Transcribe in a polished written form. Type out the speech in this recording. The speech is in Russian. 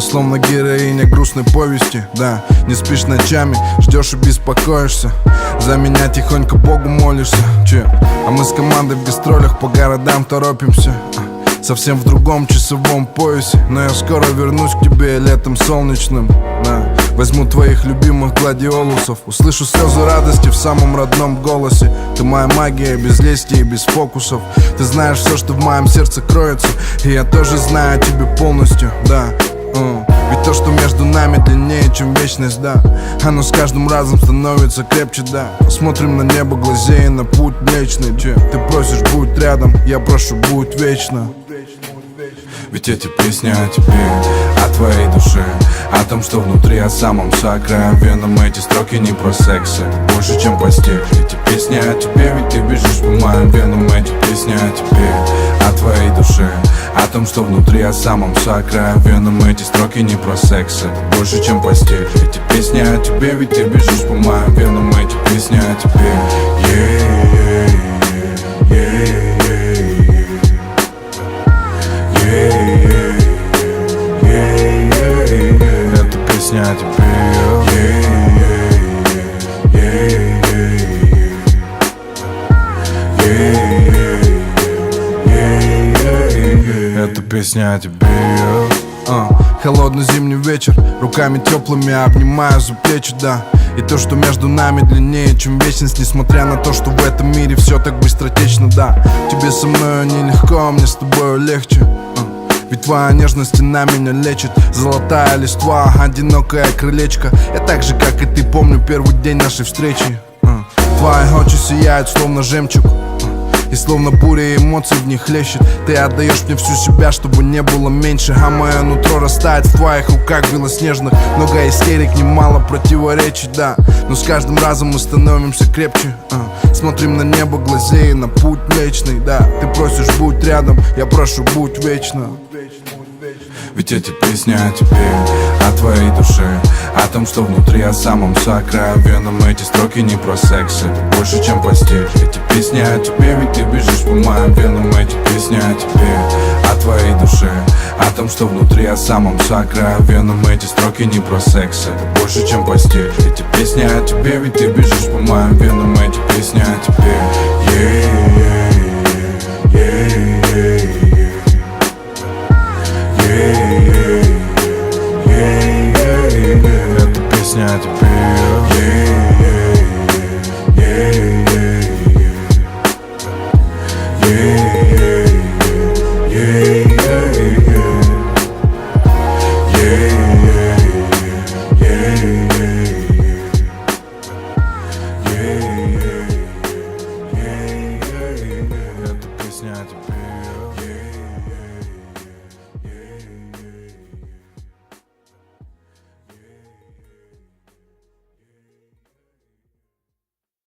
Ты словно героиня грустной повести, да. Не спишь ночами, ждешь и беспокоишься. За меня тихонько Богу молишься, А мы с командой в гастролях по городам торопимся. Совсем в другом часовом поясе. Но я скоро вернусь к тебе летом солнечным, да. Возьму твоих любимых гладиолусов. Услышу слезы радости в самом родном голосе. Ты моя магия, без лести и без фокусов. Ты знаешь все, что в моем сердце кроется. И я тоже знаю о тебе полностью, да. Ведь то, что между нами длиннее, чем вечность, да. Оно с каждым разом становится крепче, да. Смотрим на небо, глазея на путь млечный, Ты просишь, будь рядом, я прошу, будь вечно. Ведь эти песни о тебе, о твоей душе, о том, что внутри, о самом сокровенном. Эти строки не про секс, это больше, чем постель. Эти песни о тебе, ведь ты бежишь по моим венам. Эти песни о тебе, о твоей душе, о том, что внутри, о самом сокровенном. Эти строки не про секс, это больше, чем постель. Эти песни о тебе, ведь ты бежишь по моим венам. Эти песни о тебе, это песня о тебе, это песня о тебе. Холодный зимний вечер, руками теплыми обнимаю за плечи, да. И то, что между нами длиннее, чем вечность. Несмотря на то, что в этом мире все так быстротечно, да. Тебе со мною нелегко, мне с тобою легче. Ведь твоя нежность на меня лечит. Золотая листва, одинокое крылечко. Я так же, как и ты, помню первый день нашей встречи. Твои очи сияют, словно жемчуг. И словно буря эмоций в них хлещет. Ты отдаешь мне всю себя, чтобы не было меньше. А мое нутро растает в твоих руках белоснежных. Много истерик, немало противоречий, да. Но с каждым разом мы становимся крепче. Смотрим на небо, глазея на путь млечный, да. Ты просишь, будь рядом, я прошу, будь вечно. Ведь эти песни о тебе, о твоей душе, о том, что внутри, о самом сокровенном. Эти строки не про секс, это больше, чем постель. Эти песни о тебе, ведь ты бежишь по моим венам. Эти песни о тебе, о твоей душе, о том, что внутри, о самом сокровенном. Эти строки не про секс, это больше, чем постель. Эти песни о тебе, ведь ты бежишь по моим венам. Эти песни о тебе,